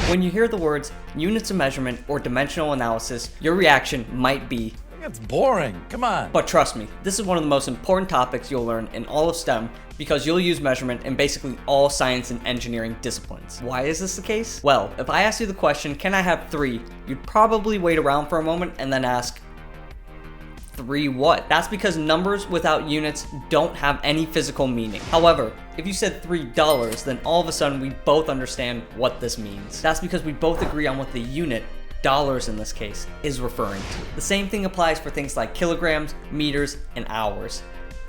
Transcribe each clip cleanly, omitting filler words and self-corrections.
When you hear the words units of measurement or dimensional analysis, your reaction might be, It's boring, come on. but trust me, this is one of the most important topics you'll learn in all of STEM because you'll use measurement in basically all science and engineering disciplines. Why is this the case? Well, if I asked you the question, can I have 3, you'd probably wait around for a moment and then ask, 3 what? That's because numbers without units don't have any physical meaning. However, if you said $3, then all of a sudden we both understand what this means. That's because we both agree on what the unit, dollars in this case, is referring to. The same thing applies for things like kilograms, meters, and hours.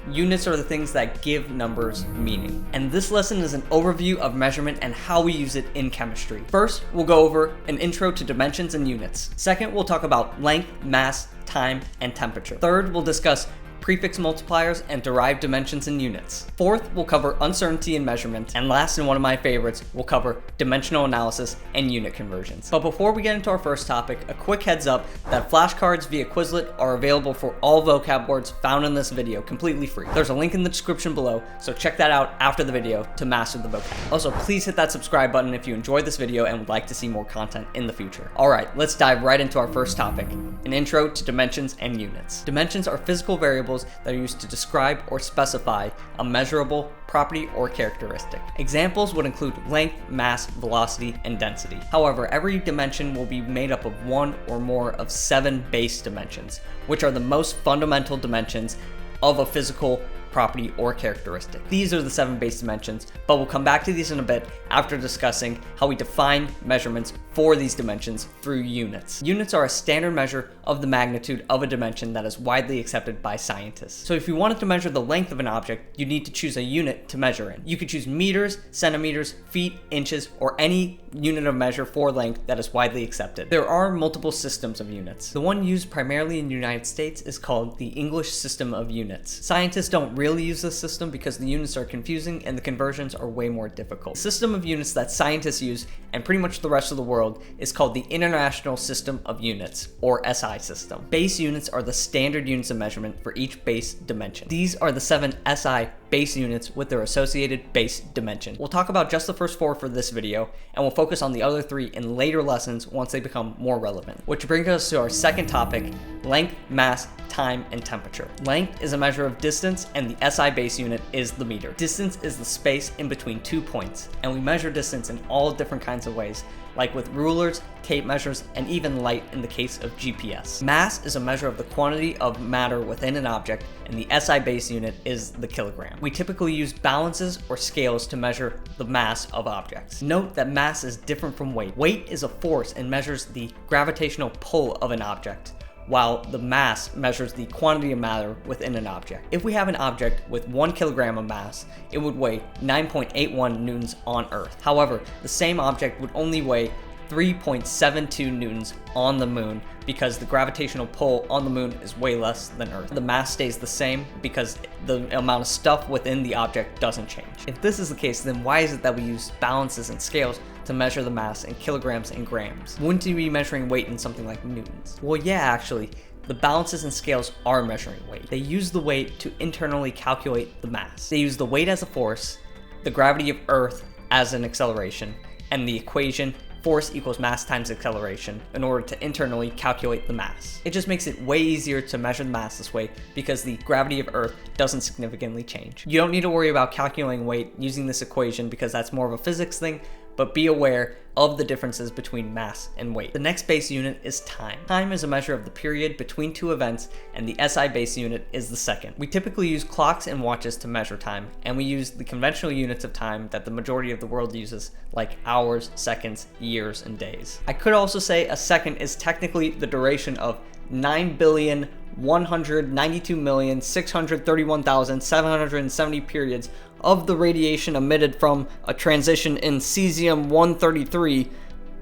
Units are the things that give numbers meaning. And this lesson is an overview of measurement and how we use it in chemistry. First, we'll go over an intro to dimensions and units. Second, we'll talk about length, mass, time, and temperature. Third, we'll discuss prefix multipliers and derived dimensions and units. Fourth, we'll cover uncertainty in measurement. And last, and one of my favorites, we'll cover dimensional analysis and unit conversions. But before we get into our first topic, a quick heads up that flashcards via Quizlet are available for all vocab words found in this video completely free. There's a link in the description below, so check that out after the video to master the vocab. Also, please hit that subscribe button if you enjoyed this video and would like to see more content in the future. Alright, let's dive right into our first topic, an intro to dimensions and units. Dimensions are physical variables that are used to describe or specify a measurable property or characteristic. Examples would include length, mass, velocity, and density. However, every dimension will be made up of 1 or more of 7 base dimensions, which are the most fundamental dimensions of a physical property or characteristic. These are the 7 base dimensions, but we'll come back to these in a bit after discussing how we define measurements for these dimensions through units. Units are a standard measure of the magnitude of a dimension that is widely accepted by scientists. So if you wanted to measure the length of an object, you need to choose a unit to measure in. You could choose meters, centimeters, feet, inches, or any unit of measure for length that is widely accepted. There are multiple systems of units. The one used primarily in the United States is called the English system of units. Scientists don't really use this system because the units are confusing and the conversions are way more difficult. The system of units that scientists use and pretty much the rest of the world is called the International System of Units, or SI system. Base units are the standard units of measurement for each base dimension. These are the 7 SI base units with their associated base dimension. We'll talk about just the first 4 for this video, and we'll focus on the other 3 in later lessons once they become more relevant. Which brings us to our second topic, length, mass, time, and temperature. Length is a measure of distance, and the SI base unit is the meter. Distance is the space in between 2 points, and we measure distance in all different kinds of ways, like with rulers, tape measures, and even light in the case of GPS. Mass is a measure of the quantity of matter within an object, and the SI base unit is the kilogram. We typically use balances or scales to measure the mass of objects. Note that mass is different from weight. Weight is a force and measures the gravitational pull of an object, while the mass measures the quantity of matter within an object. If we have an object with 1 kilogram of mass, it would weigh 9.81 newtons on Earth. However, the same object would only weigh 3.72 newtons on the moon because the gravitational pull on the moon is way less than Earth. The mass stays the same because the amount of stuff within the object doesn't change. If this is the case, then why is it that we use balances and scales to measure the mass in kilograms and grams? Wouldn't you be measuring weight in something like newtons? Well, yeah, actually. The balances and scales are measuring weight. They use the weight to internally calculate the mass. They use the weight as a force, the gravity of Earth as an acceleration, and the equation force equals mass times acceleration in order to internally calculate the mass. It just makes it way easier to measure the mass this way because the gravity of Earth doesn't significantly change. You don't need to worry about calculating weight using this equation because that's more of a physics thing, but be aware of the differences between mass and weight. The next base unit is time. Time is a measure of the period between 2 events, and the SI base unit is the second. We typically use clocks and watches to measure time, and we use the conventional units of time that the majority of the world uses, like hours, seconds, years, and days. I could also say a second is technically the duration of 9,192,631,770 periods of the radiation emitted from a transition in cesium-133,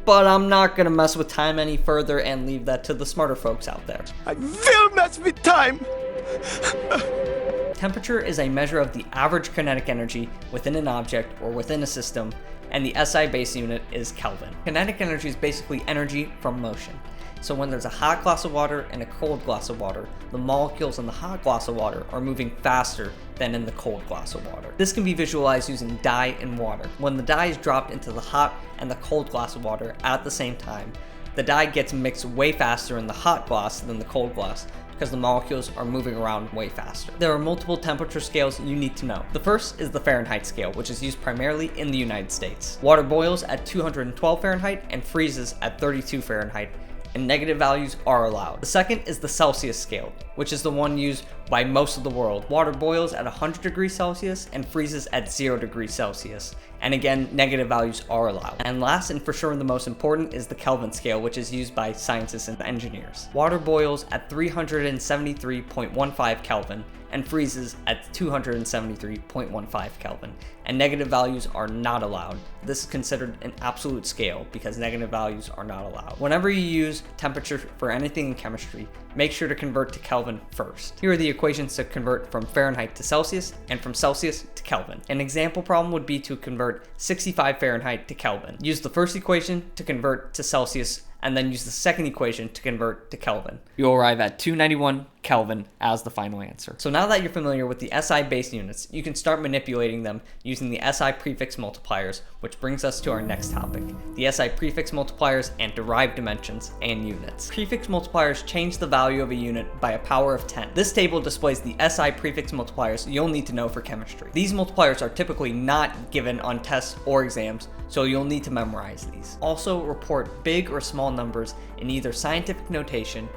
but I'm not gonna mess with time any further and leave that to the smarter folks out there. I will mess with time! Temperature is a measure of the average kinetic energy within an object or within a system, and the SI base unit is Kelvin. Kinetic energy is basically energy from motion. So when there's a hot glass of water and a cold glass of water, the molecules in the hot glass of water are moving faster than in the cold glass of water. This can be visualized using dye and water. When the dye is dropped into the hot and the cold glass of water at the same time, the dye gets mixed way faster in the hot glass than the cold glass because the molecules are moving around way faster. There are multiple temperature scales you need to know. The first is the Fahrenheit scale, which is used primarily in the United States. Water boils at 212 Fahrenheit and freezes at 32 Fahrenheit, and negative values are allowed. The second is the Celsius scale, which is the one used by most of the world. Water boils at 100 degrees Celsius and freezes at 0 degrees Celsius. And again, negative values are allowed. And last, and for sure the most important, is the Kelvin scale, which is used by scientists and engineers. Water boils at 373.15 Kelvin and freezes at 273.15 Kelvin, and negative values are not allowed. This is considered an absolute scale because negative values are not allowed. Whenever you use temperature for anything in chemistry, make sure to convert to Kelvin first. Here are the equations to convert from Fahrenheit to Celsius and from Celsius to Kelvin. An example problem would be to convert 65 Fahrenheit to Kelvin. Use the first equation to convert to Celsius and then use the second equation to convert to Kelvin. You'll arrive at 291 Kelvin as the final answer. So now that you're familiar with the SI base units, you can start manipulating them using the SI prefix multipliers, which brings us to our next topic, the SI prefix multipliers and derived dimensions and units. Prefix multipliers change the value of a unit by a power of 10. This table displays the SI prefix multipliers you'll need to know for chemistry. These multipliers are typically not given on tests or exams, so you'll need to memorize these. Also, report big or small numbers in either scientific notation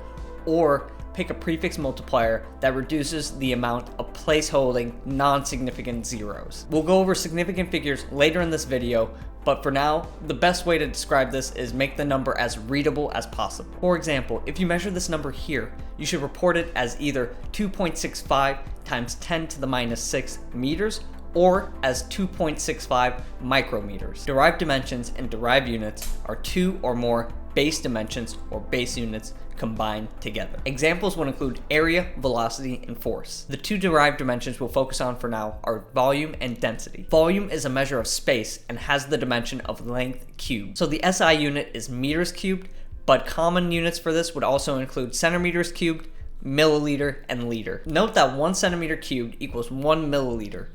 or pick a prefix multiplier that reduces the amount of place-holding non-significant zeros. We'll go over significant figures later in this video, but for now, the best way to describe this is make the number as readable as possible. For example, if you measure this number here, you should report it as either 2.65 times 10 to the minus 6 meters or as 2.65 micrometers. Derived dimensions and derived units are two or more base dimensions or base units combined together. Examples would include area, velocity, and force. The two derived dimensions we'll focus on for now are volume and density. Volume is a measure of space and has the dimension of length cubed. So the SI unit is meters cubed, but common units for this would also include centimeters cubed, milliliter, and liter. Note that 1 centimeter cubed equals 1 milliliter.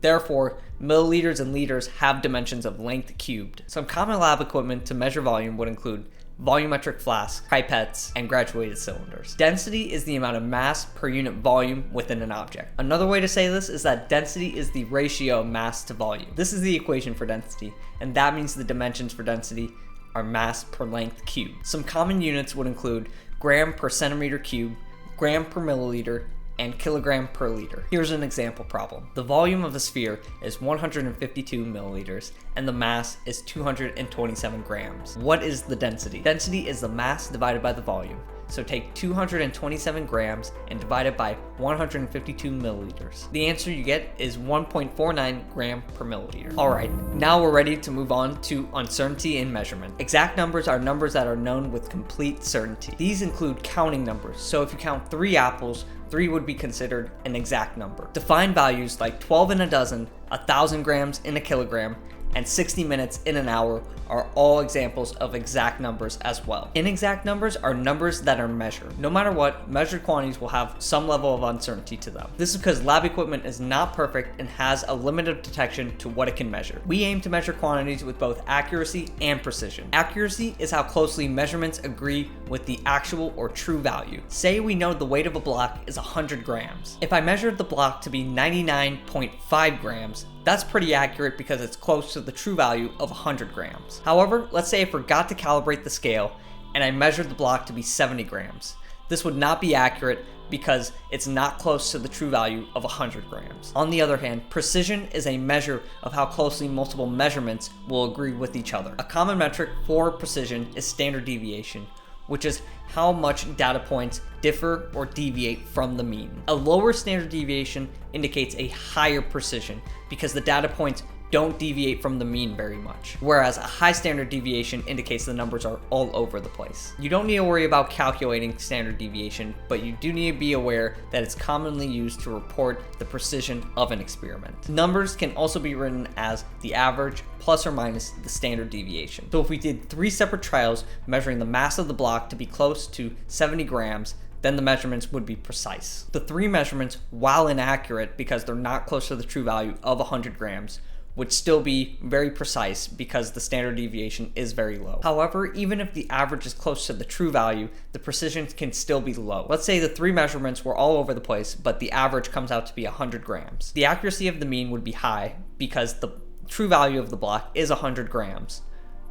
Therefore, milliliters and liters have dimensions of length cubed. Some common lab equipment to measure volume would include volumetric flasks, pipettes, and graduated cylinders. Density is the amount of mass per unit volume within an object. Another way to say this is that density is the ratio of mass to volume. This is the equation for density, and that means the dimensions for density are mass per length cubed. Some common units would include gram per centimeter cubed, gram per milliliter, and kilogram per liter. Here's an example problem. The volume of a sphere is 152 milliliters and the mass is 227 grams. What is the density? Density is the mass divided by the volume. So take 227 grams and divide it by 152 milliliters. The answer you get is 1.49 gram per milliliter. Alright, now we're ready to move on to uncertainty in measurement. Exact numbers are numbers that are known with complete certainty. These include counting numbers, so if you count 3 apples, 3 would be considered an exact number. Defined values like 12 in a dozen, 1,000 grams in a kilogram, and 60 minutes in an hour are all examples of exact numbers as well. Inexact numbers are numbers that are measured. No matter what, measured quantities will have some level of uncertainty to them. This is because lab equipment is not perfect and has a limit of detection to what it can measure. We aim to measure quantities with both accuracy and precision. Accuracy is how closely measurements agree with the actual or true value. Say we know the weight of a block is 100 grams. If I measured the block to be 99.5 grams, that's pretty accurate because it's close to the true value of 100 grams. However, let's say I forgot to calibrate the scale and I measured the block to be 70 grams. This would not be accurate because it's not close to the true value of 100 grams. On the other hand, precision is a measure of how closely multiple measurements will agree with each other. A common metric for precision is standard deviation, which is how much data points differ or deviate from the mean. A lower standard deviation indicates a higher precision because the data points don't deviate from the mean very much, whereas a high standard deviation indicates the numbers are all over the place. You don't need to worry about calculating standard deviation, but you do need to be aware that it's commonly used to report the precision of an experiment. Numbers can also be written as the average plus or minus the standard deviation. So if we did 3 separate trials measuring the mass of the block to be close to 70 grams, then the measurements would be precise. The three measurements, while inaccurate because they're not close to the true value of 100 grams, would still be very precise because the standard deviation is very low. However, even if the average is close to the true value, the precision can still be low. Let's say the three measurements were all over the place, but the average comes out to be 100 grams. The accuracy of the mean would be high because the true value of the block is 100 grams.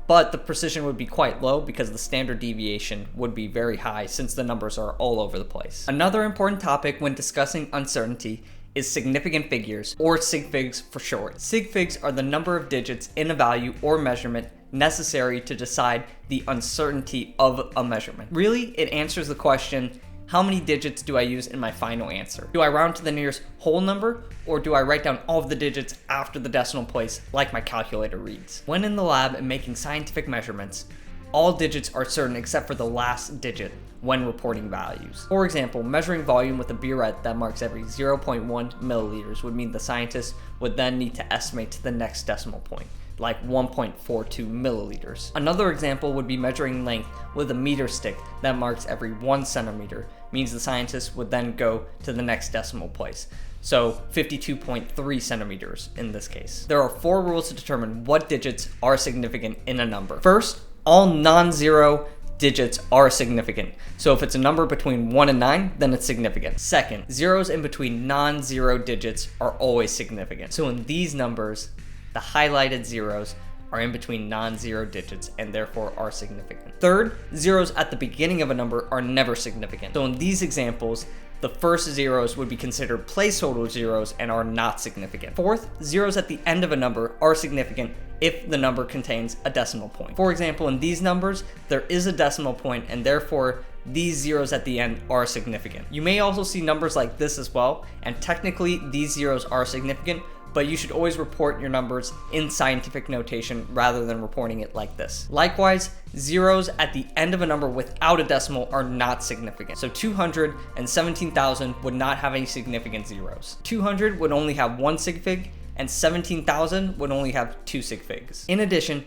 But the precision would be quite low because the standard deviation would be very high since the numbers are all over the place. Another important topic when discussing uncertainty is significant figures, or sig figs for short. Sig figs are the number of digits in a value or measurement necessary to decide the uncertainty of a measurement. Really, it answers the question, how many digits do I use in my final answer? Do I round to the nearest whole number, or do I write down all of the digits after the decimal place like my calculator reads? When in the lab and making scientific measurements, all digits are certain except for the last digit when reporting values. For example, measuring volume with a burette that marks every 0.1 milliliters would mean the scientist would then need to estimate to the next decimal point, like 1.42 milliliters. Another example would be measuring length with a meter stick that marks every 1 centimeter, means the scientist would then go to the next decimal place. So 52.3 centimeters in this case. There are 4 rules to determine what digits are significant in a number. First, all non-zero digits are significant. So if it's a number between 1 and 9, then it's significant. Second, zeros in between non-zero digits are always significant. So in these numbers, the highlighted zeros are in between non-zero digits and therefore are significant. Third, zeros at the beginning of a number are never significant. So in these examples, the first zeros would be considered placeholder zeros and are not significant. Fourth, zeros at the end of a number are significant if the number contains a decimal point. For example, in these numbers, there is a decimal point and therefore these zeros at the end are significant. You may also see numbers like this as well, and technically these zeros are significant, but you should always report your numbers in scientific notation rather than reporting it like this. Likewise, zeros at the end of a number without a decimal are not significant. So 217,000 would not have any significant zeros. 200 would only have 1 sig fig, and 17,000 would only have 2 sig figs. In addition,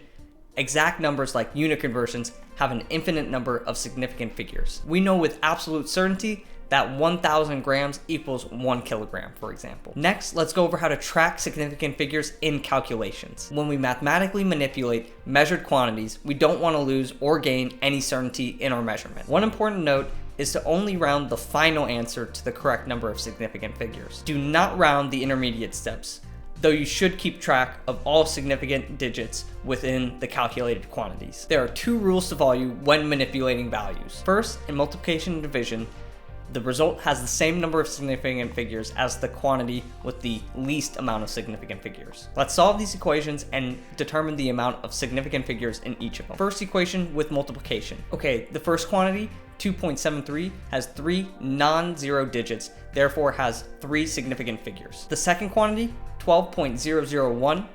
exact numbers like unit conversions have an infinite number of significant figures. We know with absolute certainty that 1,000 grams equals 1 kilogram, for example. Next, let's go over how to track significant figures in calculations. When we mathematically manipulate measured quantities, we don't want to lose or gain any certainty in our measurement. One important note is to only round the final answer to the correct number of significant figures. Do not round the intermediate steps, though you should keep track of all significant digits within the calculated quantities. There are 2 rules to follow when manipulating values. First, in multiplication and division, the result has the same number of significant figures as the quantity with the least amount of significant figures. Let's solve these equations and determine the amount of significant figures in each of them. First equation with multiplication. Okay, the first quantity, 2.73, has 3 non-zero digits, therefore has 3 significant figures. The second quantity, 12.001,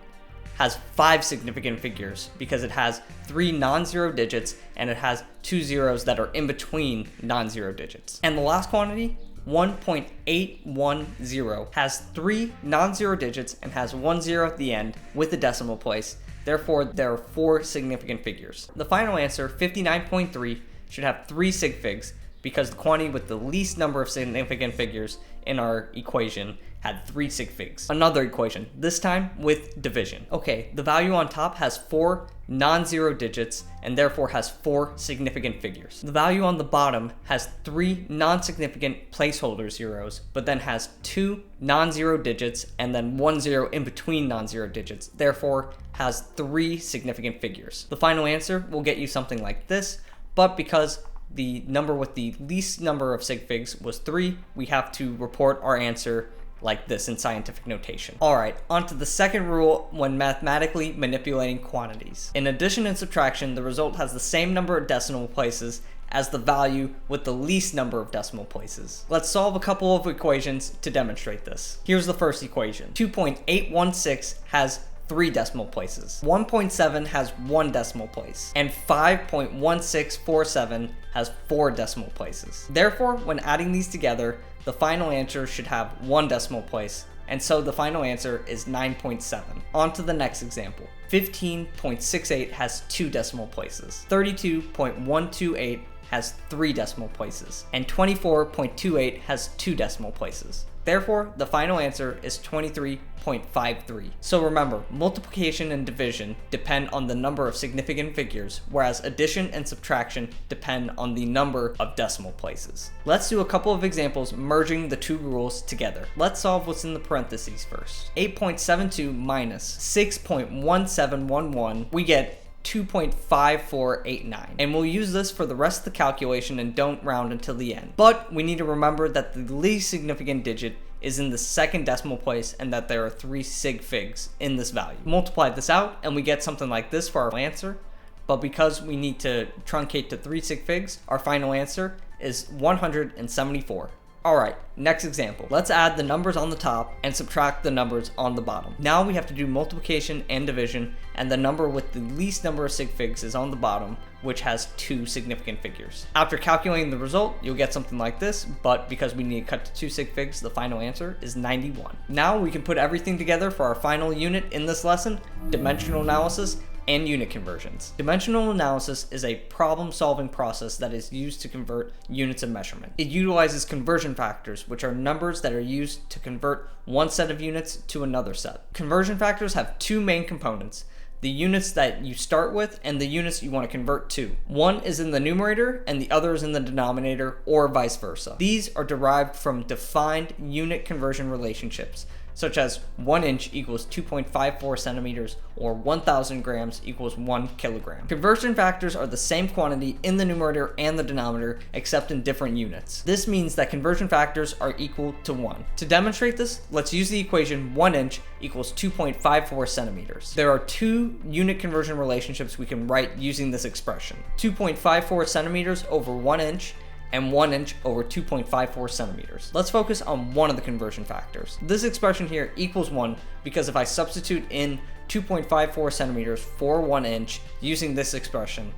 has 5 significant figures because it has 3 non-zero digits and it has 2 zeros that are in between non-zero digits. And the last quantity, 1.810, has 3 non-zero digits and has 1 zero at the end with a decimal place. Therefore, there are 4 significant figures. The final answer, 59.3, should have 3 sig figs because the quantity with the least number of significant figures in our equation had 3 sig figs. Another equation, this time with division. Okay, the value on top has 4 non-zero digits and therefore has 4 significant figures. The value on the bottom has 3 non-significant placeholder zeros, but then has 2 non-zero digits and then 1 zero in between non-zero digits, therefore has 3 significant figures. The final answer will get you something like this, but because the number with the least number of sig figs was 3, we have to report our answer like this in scientific notation. Alright, on to the second rule when mathematically manipulating quantities. In addition and subtraction, the result has the same number of decimal places as the value with the least number of decimal places. Let's solve a couple of equations to demonstrate this. Here's the first equation. 2.816 has 3 decimal places. 1.7 has 1 decimal place, and 5.1647 has 4 decimal places. Therefore, when adding these together, the final answer should have 1 decimal place, and so the final answer is 9.7. On to the next example. 15.68 has 2 decimal places. 32.128 has 3 decimal places, and 24.28 has 2 decimal places. Therefore, the final answer is 23.53. So remember, multiplication and division depend on the number of significant figures, whereas addition and subtraction depend on the number of decimal places. Let's do a couple of examples merging the two rules together. Let's solve what's in the parentheses first. 8.72 minus 6.1711, we get 2.5489, and we'll use this for the rest of the calculation and don't round until the end. But we need to remember that the least significant digit is in the second decimal place and that there are 3 sig figs in this value. Multiply this out and we get something like this for our answer, but because we need to truncate to 3 sig figs, our final answer is 174. Alright, next example. Let's add the numbers on the top and subtract the numbers on the bottom. Now we have to do multiplication and division, and the number with the least number of sig figs is on the bottom, which has 2 significant figures. After calculating the result, you'll get something like this, but because we need to cut to 2 sig figs, the final answer is 91. Now we can put everything together for our final unit in this lesson, dimensional analysis and unit conversions. Dimensional analysis is a problem-solving process that is used to convert units of measurement. It utilizes conversion factors, which are numbers that are used to convert one set of units to another set. Conversion factors have 2 main components: the units that you start with and the units you want to convert to. One is in the numerator and the other is in the denominator, or vice versa. These are derived from defined unit conversion relationships, such as 1 inch equals 2.54 centimeters or 1,000 grams equals 1 kilogram. Conversion factors are the same quantity in the numerator and the denominator, except in different units. This means that conversion factors are equal to 1. To demonstrate this, let's use the equation 1 inch equals 2.54 centimeters. There are 2 unit conversion relationships we can write using this expression: 2.54 centimeters over 1 inch and 1 inch over 2.54 centimeters. Let's focus on one of the conversion factors. This expression here equals 1 because if I substitute in 2.54 centimeters for 1 inch using this expression,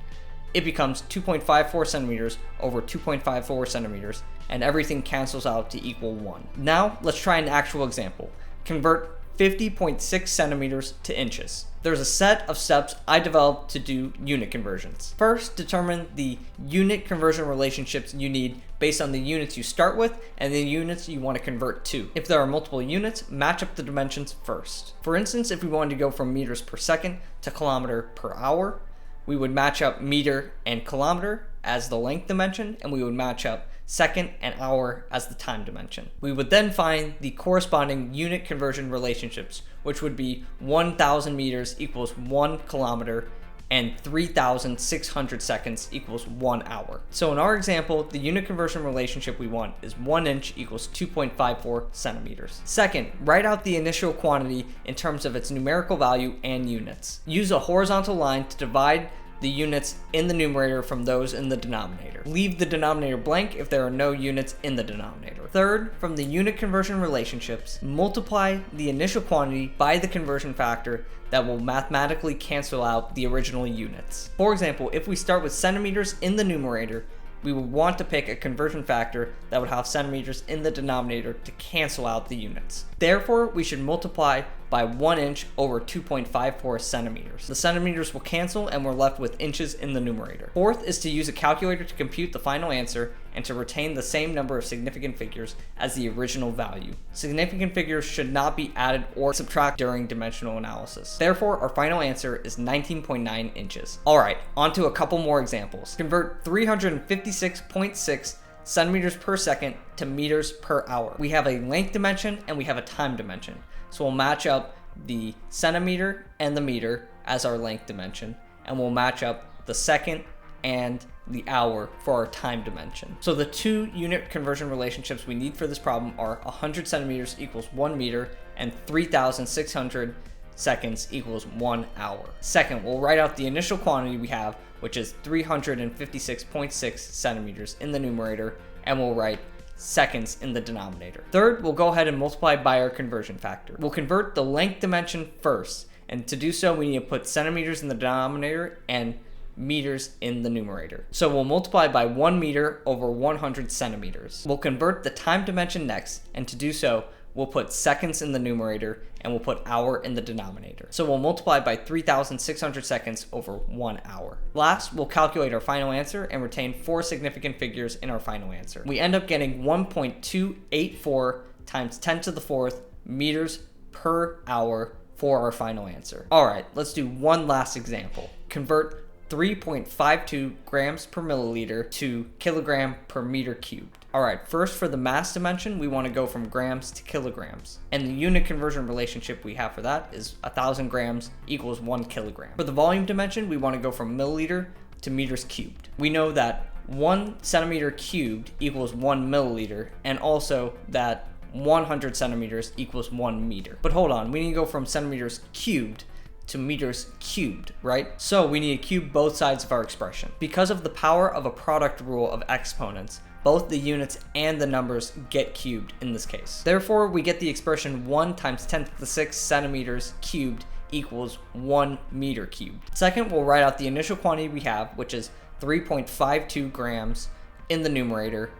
it becomes 2.54 centimeters over 2.54 centimeters, and everything cancels out to equal 1. Now, let's try an actual example. Convert 50.6 centimeters to inches. There's a set of steps I developed to do unit conversions. First, determine the unit conversion relationships you need based on the units you start with and the units you want to convert to. If there are multiple units, match up the dimensions first. For instance, if we wanted to go from meters per second to kilometer per hour, we would match up meter and kilometer as the length dimension, and we would match up second and hour as the time dimension. We would then find the corresponding unit conversion relationships, which would be 1,000 meters equals 1 kilometer and 3,600 seconds equals 1 hour. So in our example, the unit conversion relationship we want is 1 inch equals 2.54 centimeters. Second, write out the initial quantity in terms of its numerical value and units. Use a horizontal line to divide the units in the numerator from those in the denominator. Leave the denominator blank if there are no units in the denominator. Third, from the unit conversion relationships, multiply the initial quantity by the conversion factor that will mathematically cancel out the original units. For example, if we start with centimeters in the numerator, we would want to pick a conversion factor that would have centimeters in the denominator to cancel out the units. Therefore, we should multiply by 1 inch over 2.54 centimeters. The centimeters will cancel and we're left with inches in the numerator. Fourth is to use a calculator to compute the final answer and to retain the same number of significant figures as the original value. Significant figures should not be added or subtracted during dimensional analysis. Therefore, our final answer is 19.9 inches. Alright, on to a couple more examples. Convert 356.6 centimeters per second to meters per hour. We have a length dimension and we have a time dimension. So we'll match up the centimeter and the meter as our length dimension, and we'll match up the second and the hour for our time dimension. So the 2 unit conversion relationships we need for this problem are 100 centimeters equals 1 meter and 3,600 seconds equals 1 hour. Second, we'll write out the initial quantity we have, which is 356.6 centimeters in the numerator, and we'll write seconds in the denominator. Third, we'll go ahead and multiply by our conversion factor. We'll convert the length dimension first, and to do so we need to put centimeters in the denominator and meters in the numerator. So we'll multiply by 1 meter over 100 centimeters. We'll convert the time dimension next, and to do so we'll put seconds in the numerator, and we'll put hour in the denominator. So we'll multiply by 3,600 seconds over 1 hour. Last, we'll calculate our final answer and retain 4 significant figures in our final answer. We end up getting 1.284 times 10 to the 4th meters per hour for our final answer. All right, let's do one last example. Convert 3.52 grams per milliliter to kilogram per meter cubed. All right, first for the mass dimension, we want to go from grams to kilograms. And the unit conversion relationship we have for that is 1,000 grams equals 1 kilogram. For the volume dimension, we want to go from milliliter to meters cubed. We know that 1 centimeter cubed equals 1 milliliter, and also that 100 centimeters equals 1 meter. But hold on, we need to go from centimeters cubed to meters cubed, right? So we need to cube both sides of our expression. Because of the power of a product rule of exponents, both the units and the numbers get cubed in this case. Therefore, we get the expression 1 times 10 to the 6 centimeters cubed equals 1 meter cubed. Second, we'll write out the initial quantity we have, which is 3.52 grams in the numerator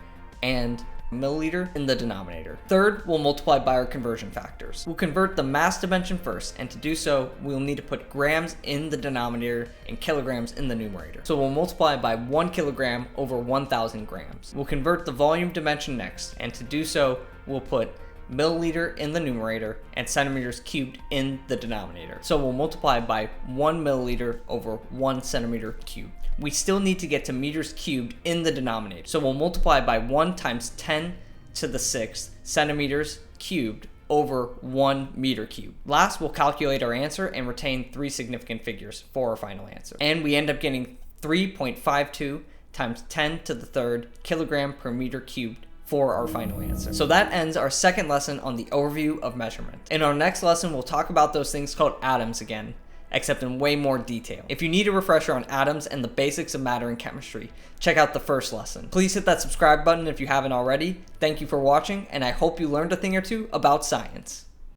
and milliliter in the denominator. Third, we'll multiply by our conversion factors. We'll convert the mass dimension first, and to do so, we'll need to put grams in the denominator and kilograms in the numerator. So we'll multiply by 1 kilogram over 1,000 grams. We'll convert the volume dimension next, and to do so, we'll put milliliter in the numerator and centimeters cubed in the denominator. So we'll multiply by 1 milliliter over 1 centimeter cubed. We still need to get to meters cubed in the denominator. So we'll multiply by 1 times 10 to the 6th centimeters cubed over 1 meter cubed. Last, we'll calculate our answer and retain 3 significant figures for our final answer. And we end up getting 3.52 times 10 to the 3rd kilogram per meter cubed for our final answer. So that ends our second lesson on the overview of measurement. In our next lesson, we'll talk about those things called atoms again, except in way more detail. If you need a refresher on atoms and the basics of matter and chemistry, check out the first lesson. Please hit that subscribe button if you haven't already. Thank you for watching, and I hope you learned a thing or two about science.